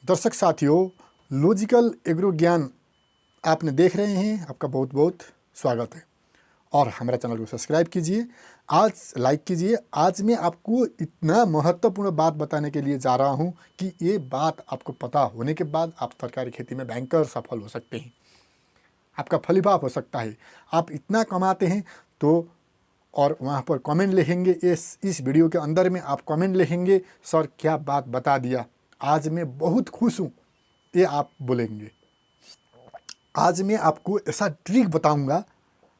दर्शक साथियों, logical agro ज्ञान आपने देख रहे हैं। आपका बहुत बहुत स्वागत है और हमारे चैनल को सब्सक्राइब कीजिए, आज लाइक कीजिए। आज मैं आपको इतना महत्वपूर्ण बात बताने के लिए जा रहा हूं कि ये बात आपको पता होने के बाद आप सरकारी खेती में भयंकर सफल हो सकते हैं। आपका फलीभाव हो सकता है। आप इतना कमाते हैं तो और वहाँ पर कमेंट लिखेंगे, इस वीडियो के अंदर में आप कमेंट लिखेंगे, सर क्या बात बता दिया, आज मैं बहुत खुश हूँ, ये आप बोलेंगे। आज मैं आपको ऐसा ट्रिक बताऊंगा,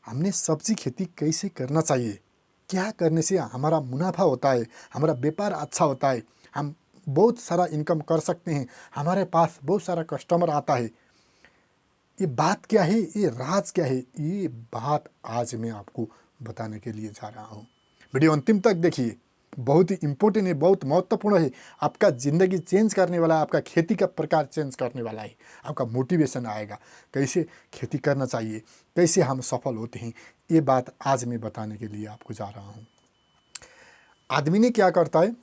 हमने सब्जी खेती कैसे करना चाहिए, क्या करने से हमारा मुनाफा होता है, हमारा व्यापार अच्छा होता है, हम बहुत सारा इनकम कर सकते हैं, हमारे पास बहुत सारा कस्टमर आता है। ये बात क्या है, ये राज क्या है, ये बात आज मैं आपको बताने के लिए जा रहा हूँ। वीडियो अंतिम तक देखिए, बहुत ही इम्पोर्टेंट है, बहुत महत्वपूर्ण है। आपका ज़िंदगी चेंज करने वाला है, आपका खेती का प्रकार चेंज करने वाला है, आपका मोटिवेशन आएगा, कैसे खेती करना चाहिए, कैसे हम सफल होते हैं, ये बात आज मैं बताने के लिए आपको जा रहा हूँ। आदमी ने क्या करता है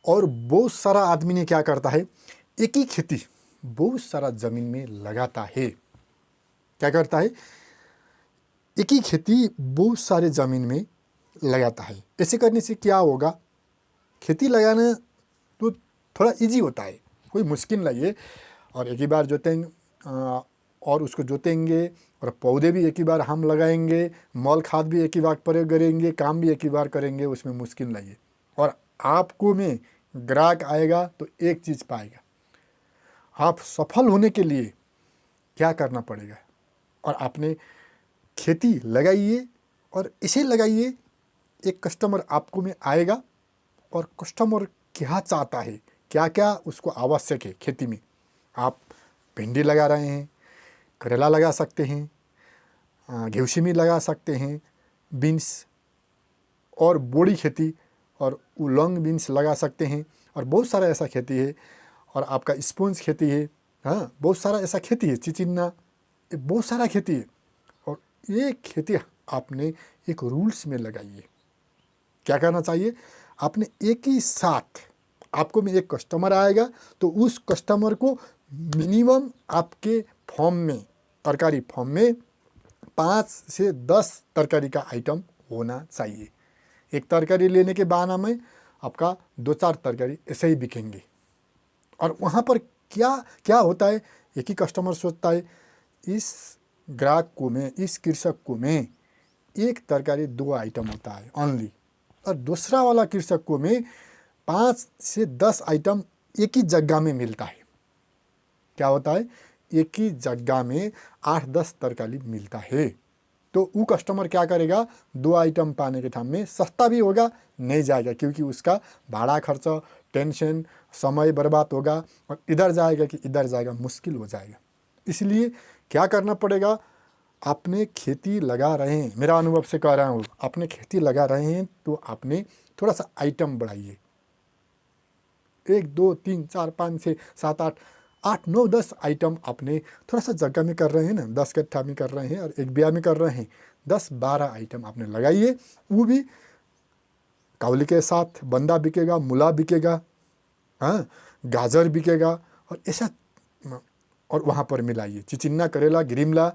और बहुत सारा आदमी ने क्या करता है, एक ही खेती बहुत सारा ज़मीन में लगाता है। क्या करता है, एक ही खेती बहुत सारे ज़मीन में लगाता है। ऐसे करने से क्या होगा, खेती लगाना तो थोड़ा इजी होता है, कोई मुश्किल नहीं है। और एक ही बार जोतेंगे और उसको जोतेंगे और पौधे भी एक ही बार हम लगाएंगे, मल खाद भी एक ही बार प्रयोग करेंगे, काम भी एक ही बार करेंगे, उसमें मुश्किल नहीं है। और आपको में ग्राहक आएगा तो एक चीज़ पाएगा। आप सफल होने के लिए क्या करना पड़ेगा, और आपने खेती लगाइए और इसे लगाइए, एक कस्टमर आपको में आएगा और कस्टमर क्या चाहता है, क्या क्या उसको आवश्यक है खेती में। आप भिंडी लगा रहे हैं, करेला लगा सकते हैं, घेवसीमी लगा सकते हैं, बीन्स और बोड़ी खेती और उलंग बीन्स लगा सकते हैं, और बहुत सारा ऐसा खेती है। और आपका स्पॉन्ज खेती है, हाँ बहुत सारा ऐसा खेती है, चिचिन्ना, बहुत सारा खेती है। और ये खेती आपने एक रूल्स में लगाइए। क्या करना चाहिए, आपने एक ही साथ, आपको में एक कस्टमर आएगा तो उस कस्टमर को मिनिमम आपके फॉर्म में, तरकारी फॉर्म में 5 से 10 तरकारी का आइटम होना चाहिए। एक तरकारी लेने के बहाना में आपका 2-4 तरकारी ऐसे ही बिकेंगे। और वहाँ पर क्या क्या होता है, एक ही कस्टमर सोचता है, इस ग्राहक को में, इस कृषक को में एक तरकारी 2 आइटम होता है ओनली, और दूसरा वाला कृषक को में 5 से 10 आइटम एक ही जगह में मिलता है। क्या होता है, एक ही जगह में 8-10 तरकारी मिलता है। तो वो कस्टमर क्या करेगा, 2 आइटम पाने के ठाम में सस्ता भी होगा, नहीं जाएगा, क्योंकि उसका भाड़ा खर्च, टेंशन, समय बर्बाद होगा, और इधर जाएगा कि इधर जाएगा, मुश्किल हो जाएगा। इसलिए क्या करना पड़ेगा, आपने खेती लगा रहे हैं, मेरा अनुभव से कह रहा हूँ, आपने खेती लगा रहे हैं तो आपने थोड़ा सा आइटम बढ़ाइए। 1 2 3 4 5 6 7 8 8 9 10 आइटम आपने थोड़ा सा जगह में कर रहे हैं ना, 10 कट्ठा में कर रहे हैं और एक बिया में कर रहे हैं, 10-12 आइटम आपने लगाइए। वो भी कावली के साथ, बंदा बिकेगा, मूला बिकेगा, हाँ गाजर बिकेगा, और ऐसा, और वहाँ पर मिलाइए चिचिन्ना, करेला, गिरिमला,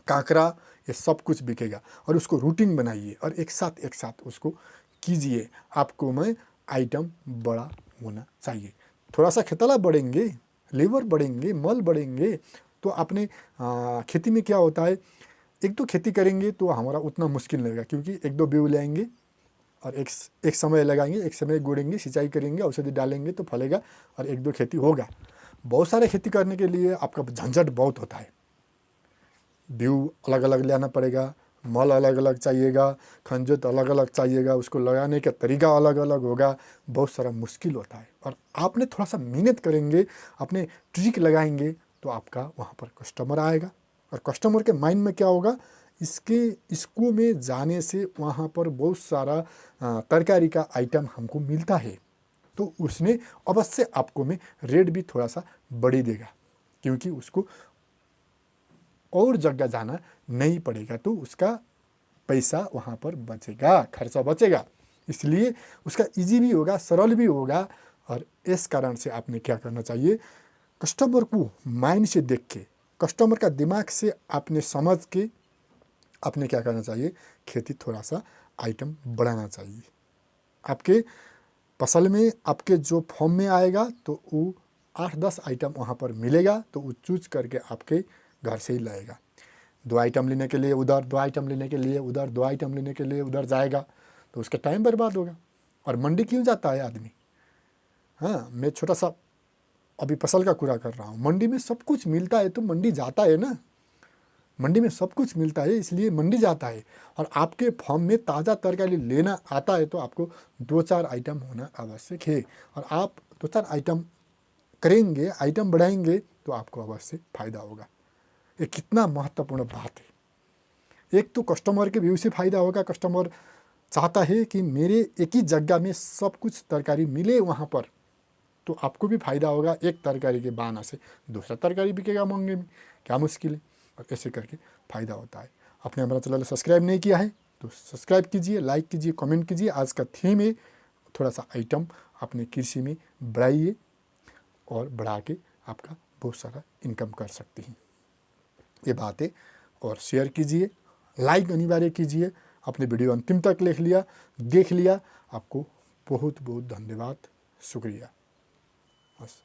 काकरा, ये सब कुछ बिकेगा। और उसको रूटीन बनाइए और एक साथ उसको कीजिए। आपको में आइटम बड़ा होना चाहिए। थोड़ा सा खेतला बढ़ेंगे, लेबर बढ़ेंगे, मल बढ़ेंगे, तो आपने खेती में क्या होता है, एक तो खेती करेंगे तो हमारा उतना मुश्किल नहीं होगा, क्योंकि 1-2 बीज लाएंगे और एक समय लगाएंगे, एक समय गोड़ेंगे, सिंचाई करेंगे, औषधि डालेंगे तो फलेगा और 1-2 खेती होगा। बहुत सारे खेती करने के लिए आपका झंझट बहुत होता है, व्यू अलग अलग लाना पड़ेगा, मल अलग अलग चाहिएगा, खंजत अलग अलग चाहिएगा, उसको लगाने का तरीका अलग अलग होगा, बहुत सारा मुश्किल होता है। और आपने थोड़ा सा मेहनत करेंगे, अपने ट्रिक लगाएंगे तो आपका वहाँ पर कस्टमर आएगा। और कस्टमर के माइंड में क्या होगा, इसको में जाने से वहाँ पर बहुत सारा तरकारी का आइटम हमको मिलता है, तो उसने अवश्य आपको में रेट भी थोड़ा सा बढ़ी देगा, क्योंकि उसको और जगह जाना नहीं पड़ेगा, तो उसका पैसा वहाँ पर बचेगा, खर्चा बचेगा। इसलिए उसका इजी भी होगा, सरल भी होगा, और इस कारण से आपने क्या करना चाहिए, कस्टमर को माइंड से देख के, कस्टमर का दिमाग से आपने समझ के आपने क्या करना चाहिए, खेती थोड़ा सा आइटम बढ़ाना चाहिए। आपके फसल में आपके जो फॉर्म में आएगा तो वो 8-10 आइटम वहाँ पर मिलेगा, तो वो चूज करके आपके घर से ही लाएगा। 2 आइटम लेने के लिए उधर, 2 आइटम लेने के लिए उधर, 2 आइटम लेने के लिए उधर जाएगा, तो उसका टाइम बर्बाद होगा। और मंडी क्यों जाता है आदमी? हाँ, मैं छोटा सा अभी फसल का पूरा कर रहा हूँ। मंडी में सब कुछ मिलता है तो मंडी जाता है ना, मंडी में सब कुछ मिलता है इसलिए मंडी जाता है। और आपके फॉर्म में ताज़ा तरकारी लेना आता है तो आपको 2-4 आइटम होना आवश्यक है। और आप 2-4 आइटम करेंगे, आइटम बढ़ाएंगे तो आपको अवश्य फ़ायदा होगा। ये कितना महत्वपूर्ण बात है। एक तो कस्टमर के व्यू से फ़ायदा होगा, कस्टमर चाहता है कि मेरे एक ही जगह में सब कुछ तरकारी मिले वहाँ पर, तो आपको भी फ़ायदा होगा। एक तरकारी के बहाना से दूसरा तरकारी बिकेगा महंगे में, क्या मुश्किल है। और ऐसे करके फ़ायदा होता है। आपने हमारा चैनल सब्सक्राइब नहीं किया है तो सब्सक्राइब कीजिए, लाइक कीजिए, कमेंट कीजिए। आज का थीम है थोड़ा सा आइटम अपने कृषि में बढ़ाइए और बढ़ा के आपका बहुत सारा इनकम कर सकते हैं। ये बातें और शेयर कीजिए, लाइक अनिवार्य कीजिए। अपने वीडियो अंतिम तक देख लिया, आपको बहुत बहुत धन्यवाद, शुक्रिया। बस।